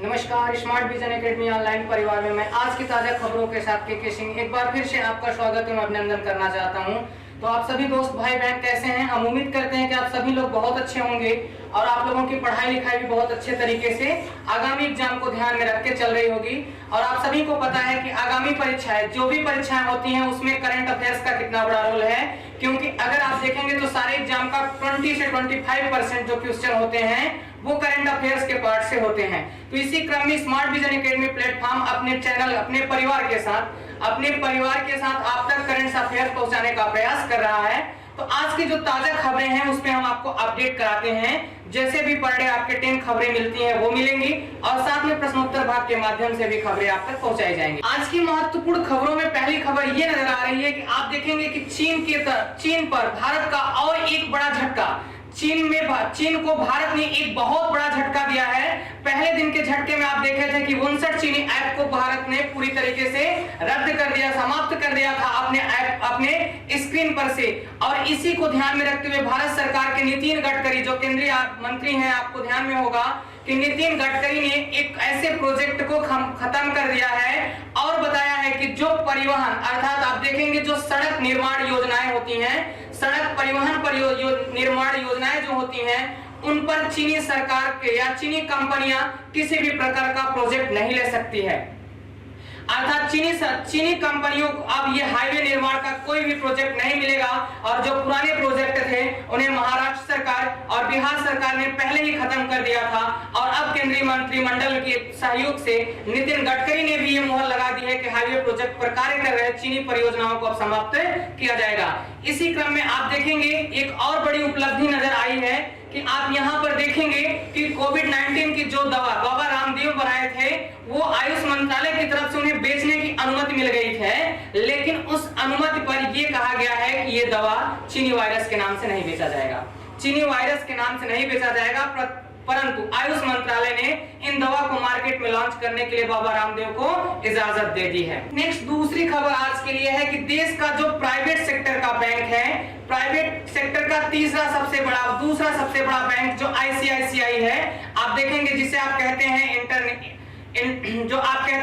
नमस्कार, smart vision academy online परिवार में मैं आज की ताजा खबरों के साथ के सिंह एक बार फिर से आपका स्वागत एवं अभिनंदन करना चाहता हूं। तो आप सभी दोस्त भाई बहन कैसे हैं? हम उम्मीद करते हैं कि आप सभी लोग बहुत अच्छे होंगे और आप लोगों की पढ़ाई लिखाई भी बहुत अच्छे तरीके से आगामी एग्जाम को ध्यान में रख के चल रही होगी। और आप सभी को पता है कि आगामी परीक्षाएं, जो भी परीक्षाएं होती हैं, उसमें करंट अफेयर्स का कितना बड़ा रोल है। क्योंकि अगर आप देखेंगे तो सारे एग्जाम का 20 से 25% जो क्वेश्चन होते हैं वो करंट अफेयर्स के पार्ट से होते हैं। तो इसी क्रम में स्मार्ट विजन एकेडमी प्लेटफॉर्म अपने चैनल, अपने परिवार के साथ आप तक करंट अफेयर्स पहुंचाने का प्रयास कर रहा है। तो आज की जो ताजा खबरें हैं उसमें हम आपको अपडेट कराते हैं। जैसे भी पर डे आपके 10 खबरें मिलती हैं वो मिलेंगी और साथ में प्रश्नोत्तर भाग के माध्यम से भी खबरें आप तक पहुंचाई जाएंगी। आज की महत्वपूर्ण खबरों में पहली खबर ये नजर आ रही है कि आप देखेंगे कि चीन पर भारत का और एक बड़ा झटका। चीन को भारत ने एक बहुत बड़ा झटका दिया है। पहले दिन के झटके में आप देखे थे कि 59 चीनी ऐप को भारत ने पूरी तरीके से रद्द कर दिया, समाप्त कर दिया था अपने स्क्रीन पर से। और इसी को ध्यान में रखते हुए भारत सरकार के नितिन गडकरी, जो केंद्रीय मंत्री हैं, आपको ध्यान में होगा कि नितिन गडकरी ने एक ऐसे प्रोजेक्ट को खत्म कर दिया है और बताया है कि जो परिवहन, अर्थात आप देखेंगे जो सड़क निर्माण योजनाएं होती हैं, सड़क परिवहन निर्माण योजनाएं जो होती हैं, उन पर चीनी सरकार के या चीनी कंपनियां किसी भी प्रकार का प्रोजेक्ट नहीं ले सकती है। अर्थात चीनी कंपनियों को अब ये हाईवे निर्माण का कोई भी प्रोजेक्ट नहीं मिलेगा। और जो पुराने प्रोजेक्ट थे उन्हें महाराष्ट्र सरकार और बिहार सरकार ने पहले ही खत्म कर दिया था। और अब केंद्रीय मंत्रिमंडल के सहयोग से नितिन गडकरी ने भी ये मुहर लगा दी है कि हाईवे प्रोजेक्ट पर कार्य कर रहे चीनी परियोजनाओं को अब समाप्त किया जाएगा। इसी क्रम में आप देखेंगे एक और बड़ी उपलब्धि नजर आई है कि आप यहां पर देखेंगे कि कोविड-19 की जो दवा बाबा रामदेव बनाए थे वो आयुष मंत्रालय की तरफ से उन्हें बेचने की अनुमति मिल गई है। लेकिन उस अनुमति पर यह कहा गया है कि यह दवा चीनी वायरस के नाम से नहीं बेचा जाएगा, चीनी वायरस के नाम से नहीं बेचा जाएगा, परंतु आयुष मंत्रालय ने इन दवा को मार्केट में लॉन्च करने के लिए बाबा रामदेव को इजाजत दे दी है। नेक्स्ट दूसरी खबर आज के लिए है कि देश का जो प्राइवेट सेक्टर का बैंक है, प्राइवेट सेक्टर का दूसरा सबसे बड़ा बैंक जो आईसीआईसीआई है, आप देखेंगे जिसे आप कहते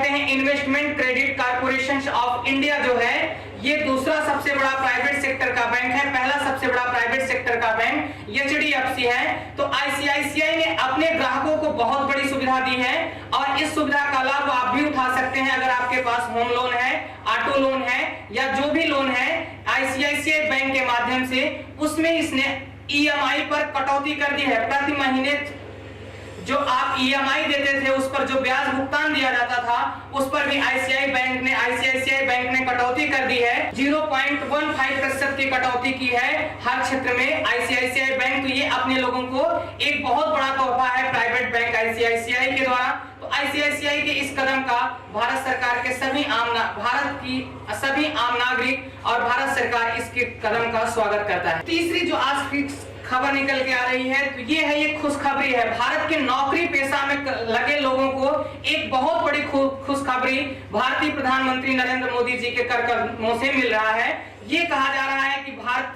हैं investment credit corporation of India, जो है ये दूसरा सबसे बड़ा प्राइवेट सेक्टर का बैंक है। पहला सबसे बड़ा प्राइवेट सेक्टर का बैंक एचडीएफसी है। तो आईसीआईसीआई ने अपने ग्राहकों को बहुत बड़ी सुविधा दी है और इस सुविधा का लाभ आप भी उठा सकते हैं। अगर आपके पास होम लोन है, ऑटो लोन है या जो भी लोन है आईसीआईसीआई बैंक के माध्यम से, उसमें इसने ईएमआई पर कटौती कर दी है। प्रति महीने जो आप ईएमआई देते थे उस पर जो ब्याज भुगतान दिया जाता था उस पर भी आईसीआईसीआई बैंक ने कटौती कर दी है। 0.15% की कटौती की है हर क्षेत्र में आईसीआईसीआई बैंक। तो ये अपने लोगों को एक बहुत बड़ा तोहफा है प्राइवेट बैंक आईसीआईसीआई के द्वारा। तो आईसीआईसीआई के इस कदम का भारत सरकार के भारत की सभी आम नागरिक और भारत सरकार इसके कदम का स्वागत करता है। तीसरी जो आज की खबर निकल के आ रही है तो ये है, ये खुशखबरी है। भारत के नौकरी पेशा में लगे लोगों को एक बहुत बड़ी खुशखबरी भारतीय प्रधानमंत्री नरेंद्र मोदी जी के कर कदमों से मिल रहा है। ये कहा जा रहा है कि भारत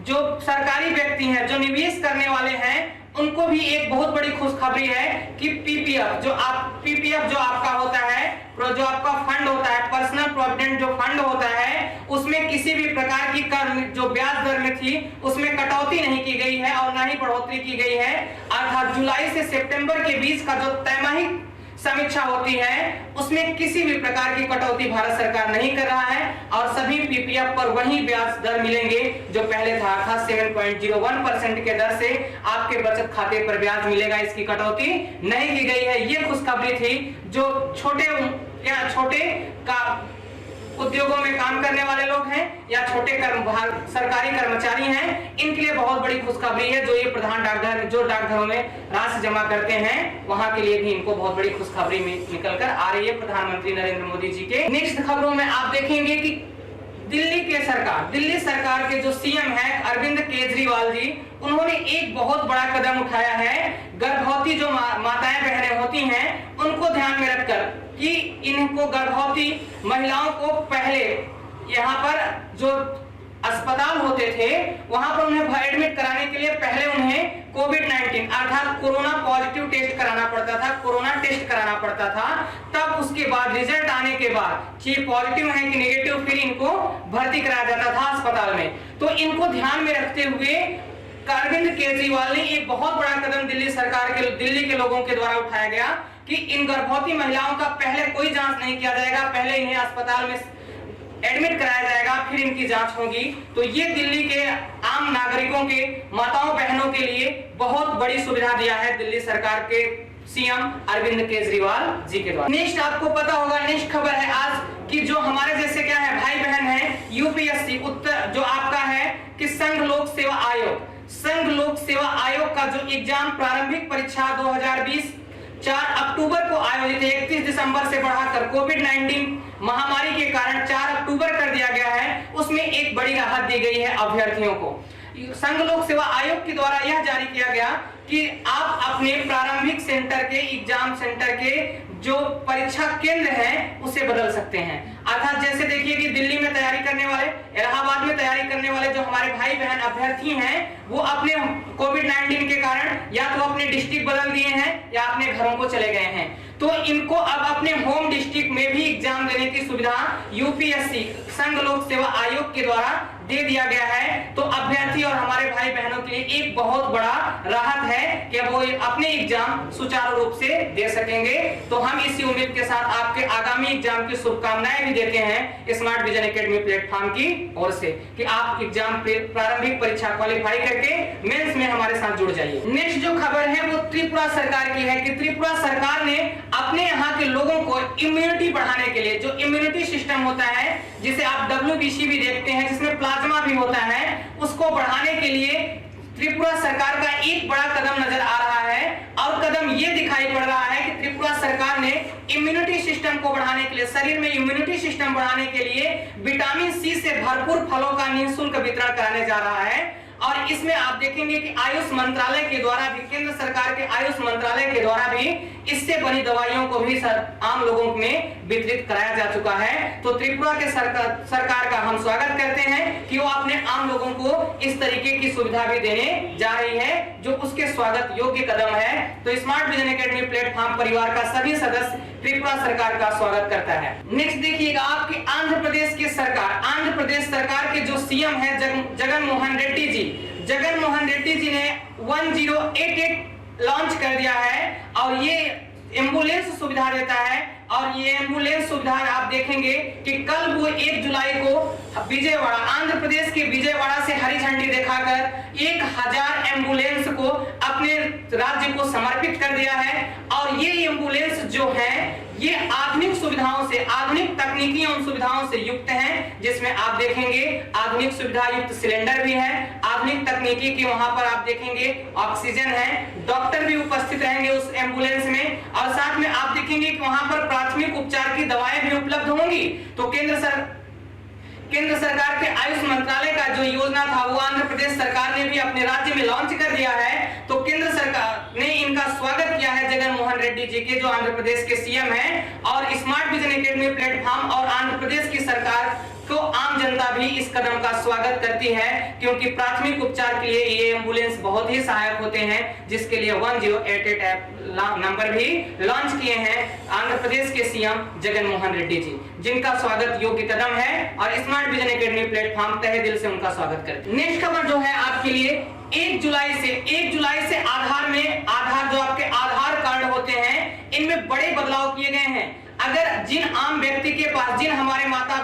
जो सरकारी व्यक्ति हैं, जो निवेश करने वाले हैं, उनको भी एक बहुत बड़ी खुशखबरी है कि पीपीएफ जो आपका होता है, जो आपका फंड होता है, पर्सनल प्रोविडेंट जो फंड होता है, उसमें किसी भी प्रकार की कर जो ब्याज दर में थी उसमें कटौती नहीं की गई है और न ही बढ़ोतरी की गई है। अर्थात जुलाई से सितंबर के बीच का जो त्रैमासिक समीक्षा होती है उसमें किसी भी प्रकार की कटौती भारत सरकार नहीं कर रहा है और सभी पीपीएफ पर वही ब्याज दर मिलेंगे जो पहले था। 7.01% के दर से आपके बचत खाते पर ब्याज मिलेगा, इसकी कटौती नहीं की गई है। ये खुशखबरी थी जो छोटे उद्योगों में काम करने वाले लोग हैं या छोटे सरकारी कर्मचारी हैं, इनके लिए बहुत बड़ी खुशखबरी है। जो ये प्रधान डाकघर जो डाकघरों में राशि जमा करते हैं वहां के लिए भी इनको बहुत बड़ी खुशखबरी निकल कर आ रही है प्रधानमंत्री नरेंद्र मोदी जी के। नेक्स्ट खबरों में आप देखेंगे कि दिल्ली सरकार के जो सीएम है अरविंद केजरीवाल जी, उन्होंने एक बहुत बड़ा कदम उठाया है। गर्भवती जो माताएं बहनें होती हैं उनको ध्यान में रखकर कि इनको गर्भवती महिलाओं को पहले यहाँ पर जो अस्पताल होते थे वहां पर उन्हें एडमिट कराने के लिए पहले उन्हें कोविड-19 अर्थात कोरोना पॉजिटिव टेस्ट कराना पड़ता था, कोरोना टेस्ट कराना पड़ता था। तब उसके बाद रिजल्ट आने के बाद कि पॉजिटिव है कि नेगेटिव, फिर इनको भर्ती कराया जाता था अस्पताल में। तो इनको ध्यान में रखते हुए अरविंद केजरीवाल ने एक बहुत बड़ा कदम दिल्ली के लोगों के द्वारा उठाया गया कि इन गर्भवती महिलाओं का पहले कोई जांच नहीं किया जाएगा, पहले इन्हें अस्पताल में एडमिट कराया जाएगा, फिर इनकी जांच होगी। तो ये दिल्ली के आम नागरिकों के, माताओं बहनों के लिए बहुत बड़ी सुविधा दिया है दिल्ली सरकार के सीएम अरविंद केजरीवाल जी के द्वारा। नेक्स्ट आपको पता होगा, नेक्स्ट खबर है आज कि जो हमारे जैसे क्या है भाई बहन है, यूपीएससी उत्तर जो आपका है कि संघ लोक सेवा आयोग का जो एग्जाम प्रारंभिक परीक्षा 2020 4 अक्टूबर को आयोजित 31 दिसंबर से बढ़ाकर कोविड-19 महामारी के कारण 4 अक्टूबर कर दिया गया है। उसमें एक बड़ी राहत दी गई है अभ्यर्थियों को। संघ लोक सेवा आयोग के द्वारा यह जारी किया गया कि आप अपने प्रारंभिक सेंटर के, एग्जाम सेंटर के जो परीक्षा केंद्र है उसे बदल सकते हैं। अर्थात जैसे देखिए कि दिल्ली में तैयारी करने वाले, इलाहाबाद में तैयारी करने वाले जो हमारे भाई बहन अभ्यर्थी हैं, वो अपने कोविड-19 के कारण या तो अपने डिस्ट्रिक्ट बदल दिए हैं या अपने घरों को चले गए हैं, तो इनको अब अपने होम डिस्ट्रिक्ट में भी एग्जाम देने की सुविधा यूपीएससी संघ लोक सेवा आयोग के द्वारा दे दिया गया है। तो अभ्यर्थी और हमारे भाई बहनों के लिए एक बहुत बड़ा राहत है कि वो अपने एग्जाम सुचारू रूप से दे सकेंगे। तो हम इसी उम्मीद के साथ आपके आगामी एग्जाम की शुभकामनाएं भी देते हैं स्मार्ट विजन एकेडमी प्लेटफॉर्म की ओर से कि आप एग्जाम प्रारंभिक परीक्षा क्वालिफाई करके मेंस में हमारे साथ जुड़ जाइए। नेक्स्ट जो खबर है वो त्रिपुरा सरकार की है कि त्रिपुरा सरकार ने अपने यहाँ के लोगों को इम्यूनिटी बढ़ाने के लिए, जो इम्यूनिटी सिस्टम होता है जिसे आप WBC भी देखते हैं, जिसमें प्लाज्मा भी होता है, उसको बढ़ाने के लिए त्रिपुरा सरकार का एक बड़ा कदम नजर आ रहा है। और कदम ये दिखाई पड़ रहा है कि त्रिपुरा सरकार ने इम्यूनिटी सिस्टम को बढ़ाने के लिए, शरीर में इम्यूनिटी सिस्टम बढ़ाने के लिए विटामिन सी से भरपूर फलों का निःशुल्क वितरण कराने जा रहा है। और इसमें आप देखेंगे कि आयुष मंत्रालय के द्वारा भी, केंद्र सरकार के आयुष मंत्रालय के द्वारा भी इससे बनी दवाइयों को भी आम लोगों में वितरित कराया जा चुका है। तो त्रिपुरा के सरकार का हम स्वागत करते हैं कि वो अपने आम लोगों को इस तरीके की सुविधा भी देने जा रही है, जो उसके स्वागत योग्य कदम है। तो स्मार्ट विजन एकेडमी प्लेटफॉर्म परिवार का सभी सदस्य त्रिपुरा सरकार का स्वागत करता है। नेक्स्ट देखिएगा आपके आंध्र प्रदेश की सरकार, आंध्र प्रदेश सरकार के जो सीएम है जगन मोहन रेड्डी जी, जगन मोहन रेड्डी जी ने 1088 लॉन्च कर दिया है और ये एम्बुलेंस सुविधा देता है। और ये एम्बुलेंस सुविधा आप देखेंगे कि कल वो 1 जुलाई को विजयवाड़ा, आंध्र प्रदेश के विजयवाड़ा से हरी झंडी दिखाकर 1000 एम्बुलेंस को अपने राज्य को समर्पित कर दिया है। और ये एम्बुलेंस जो है ये आधुनिक सुविधाओं से, आधुनिक तकनीकी एवं सुविधाओं से युक्त हैं, जिसमें आप देखेंगे आधुनिक सुविधा युक्त सिलेंडर भी है, आधुनिक तकनीकी की वहां पर आप देखेंगे ऑक्सीजन है, डॉक्टर भी उपस्थित रहेंगे उस एम्बुलेंस में, और साथ में आप देखेंगे कि वहां पर प्राथमिक उपचार की दवाएं भी उपलब्ध होंगी। तो केंद्र सरकार के आयुष मंत्रालय का जो योजना था वो आंध्र प्रदेश सरकार ने भी अपने राज्य में लॉन्च कर दिया है। तो केंद्र सरकार ने इनका स्वागत किया है जगन मोहन रेड्डी जी के, जो आंध्र प्रदेश के सीएम हैं। और स्मार्ट विजन एकेडमी प्लेटफॉर्म और आंध्र प्रदेश की सरकार तो आम जनता भी इस कदम का स्वागत करती है, क्योंकि प्राथमिक उपचार के लिए ये एम्बुलेंस बहुत ही सहायक होते हैं, जिसके लिए 1088 ऐप नंबर भी लॉन्च किए हैं आंध्र प्रदेश के सीएम जगन मोहन रेड्डी जी, जिनका स्वागत योग्य कदम है। और स्मार्ट विजन एकेडमी प्लेटफॉर्म तहे दिल से उनका स्वागत करते हैं। नेक्स्ट खबर जो है आपके लिए 1 जुलाई से आधार जो आपके आधार कार्ड होते हैं इनमें बड़े बदलाव किए गए हैं। अगर जिन आम व्यक्ति के पास, जिन हमारे माता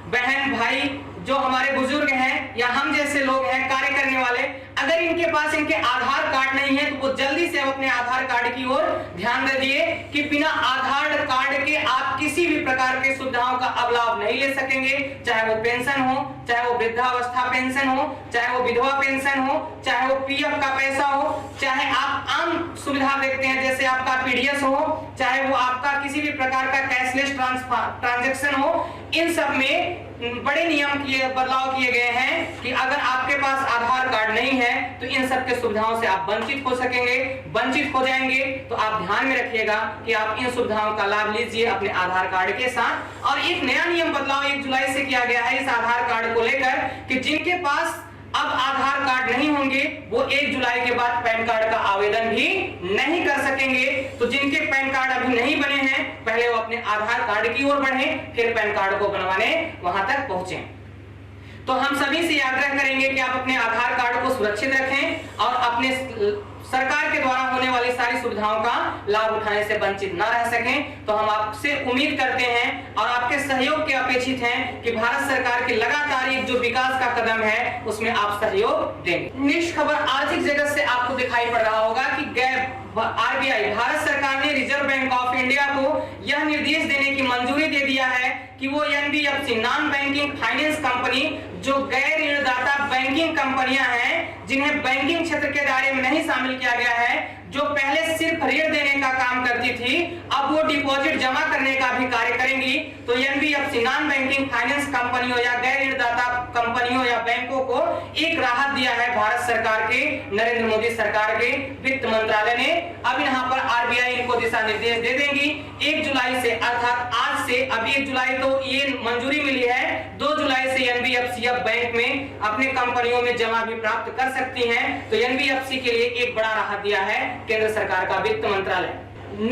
बहन भाई जो हमारे बुजुर्ग हैं या हम जैसे लोग हैं कार्य करने वाले, अगर इनके पास इनके आधार कार्ड नहीं है तो वो जल्दी से अपने आधार कार्ड की ओर ध्यान दे दिए कि बिना आधार कार्ड के आप किसी भी प्रकार के सुविधाओं का अब लाभ नहीं ले सकेंगे, चाहे वो पेंशन हो, चाहे वो वृद्धावस्था पेंशन हो, चाहे वो विधवा पेंशन हो, चाहे वो पीएफ का पैसा हो, चाहे आप आम सुविधा देखते हैं जैसे आपका पीडीएस हो, चाहे वो आपका किसी भी प्रकार का कैशलेस ट्रांजैक्शन हो। इन सब में बड़े नियम बदलाव किए गए हैं कि अगर आपके पास आधार कार्ड नहीं है है तो इन सब के सुविधाओं से आप वंचित हो सकेंगे, वंचित हो जाएंगे। तो आप ध्यान में रखिएगा कि आप इन सुविधाओं का लाभ लीजिए अपने आधार कार्ड के साथ। और एक नया नियम बदलाव 1 जुलाई से किया गया है इस आधार कार्ड को लेकर कि जिनके पास अब आधार कार्ड नहीं होंगे वो 1 जुलाई के बाद पैन कार्ड का आवेदन भी नहीं कर सकेंगे। तो जिनके पैन कार्ड अभी नहीं बने हैं पहले वो अपने आधार कार्ड की ओर बढ़ें, फिर पैन कार्ड को बनवाने वहां तक पहुंचे। तो हम सभी से आग्रह करेंगे कि आप अपने आधार कार्ड को सुरक्षित रखें और अपने सरकार के द्वारा होने वाली सारी सुविधाओं का लाभ उठाने से वंचित न रह सकें। तो हम आपसे उम्मीद करते हैं और आपके सहयोग के अपेक्षित हैं कि भारत सरकार की लगातार एक जो विकास का कदम है उसमें आप सहयोग देंगे। नेक्स्ट खबर आर्थिक जगत से आपको दिखाई पड़ रहा होगा कि आरबीआई भारत सरकार ने रिजर्व बैंक ऑफ इंडिया को यह निर्देश देने की मंजूरी दे दिया है कि वो NBFC non banking finance company जो गैर ऋणदाता बैंकिंग कंपनियां हैं जिन्हें बैंकिंग क्षेत्र के दायरे में नहीं शामिल किया गया है, जो पहले सिर्फ ऋण देने का काम करती थी अब वो डिपॉजिट जमा करने का भी कार्य करेंगी। तो एनबीएफसी नॉन बैंकिंग फाइनेंस कंपनियों या गैर ऋणदाता कंपनियों या बैंकों को एक राहत दिया है भारत सरकार के नरेंद्र मोदी सरकार के वित्त मंत्रालय ने। अब यहाँ पर आरबीआई इनको दिशा निर्देश दे देंगी 1 जुलाई से, अर्थात आज से। अब 1 जुलाई तो ये मंजूरी मिली है, 2 जुलाई से एनबीएफसी अब बैंक में अपने कंपनियों में जमा भी प्राप्त कर सकती हैं। तो एनबीएफसी के लिए एक बड़ा राहत दिया है केंद्र सरकार का वित्त मंत्रालय।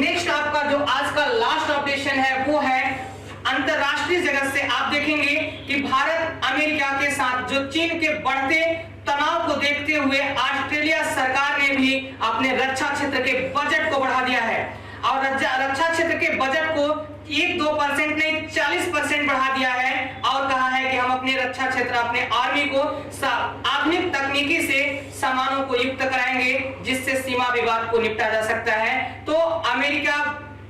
नेक्स्ट आपका जो आज का लास्ट अपडेशन है वो है अंतरराष्ट्रीय जगत से। आप देखेंगे कि भारत अमेरिका के साथ जो चीन के बढ़ते तनाव को देखते हुए ऑस्ट्रेलिया सरकार ने भी अपने रक्षा क्षेत्र के बजट को बढ़ा दिया है और रक्षा क्षेत्र के बजट को 1-2% नहीं 40% बढ़ा दिया है और कहा है कि हम अपने रक्षा क्षेत्र अपने आर्मी को आधुनिक तकनीकी से सामानों को युक्त कराएंगे जिससे सीमा विवाद को निपटा जा सकता है। तो अमेरिका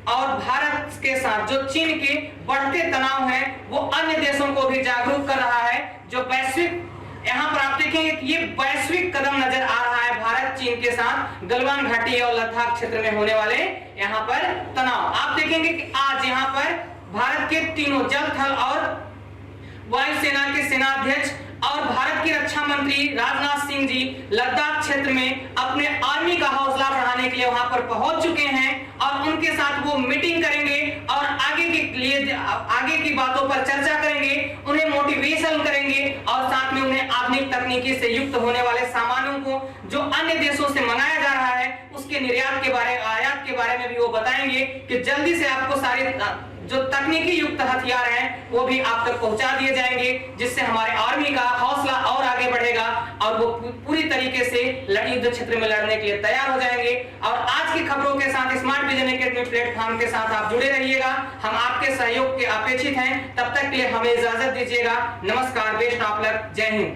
और भारत के साथ जो चीन के बढ़ते तनाव है वो अन्य देशों को भी जागरूक कर रहा है। जो वैश्विक यहाँ पर आप देखेंगे कि ये वैश्विक कदम नजर आ रहा है भारत चीन के साथ गलवान घाटी और लद्दाख क्षेत्र में होने वाले यहाँ पर तनाव। आप देखेंगे कि आज यहाँ पर भारत के तीनों जल थल और वायुसेना के सेनाध्यक्ष और भारत के रक्षा मंत्री राजनाथ सिंह जी लद्दाख क्षेत्र में अपने आर्मी का हौसला बढ़ाने के लिए वहां पर पहुंच चुके हैं और उनके साथ वो मीटिंग करेंगे और आगे की बातों पर चर्चा करेंगे, उन्हें मोटिवेशन करेंगे और साथ में उन्हें आधुनिक तकनीकी से युक्त होने वाले सामानों को जो अन्य देशों से मंगाया जा रहा है उसके निर्यात के बारे आयात के बारे में भी वो बताएंगे कि जल्दी से आपको सारे जो तकनीकी युक्त हथियार हैं वो भी आप तक पहुंचा दिए जाएंगे जिससे हमारे आर्मी का हौसला और आगे बढ़ेगा और वो पूरी तरीके से युद्ध क्षेत्र में लड़ने के लिए तैयार हो जाएंगे। और आज की खबरों के साथ स्मार्ट विजन एकेडमी प्लेटफॉर्म के साथ आप जुड़े रहिएगा, हम आपके सहयोग के अपेक्षित हैं। तब तक के लिए हमें इजाजत दीजिएगा। नमस्कार, बेस्ट ऑफ लक, जय हिंद।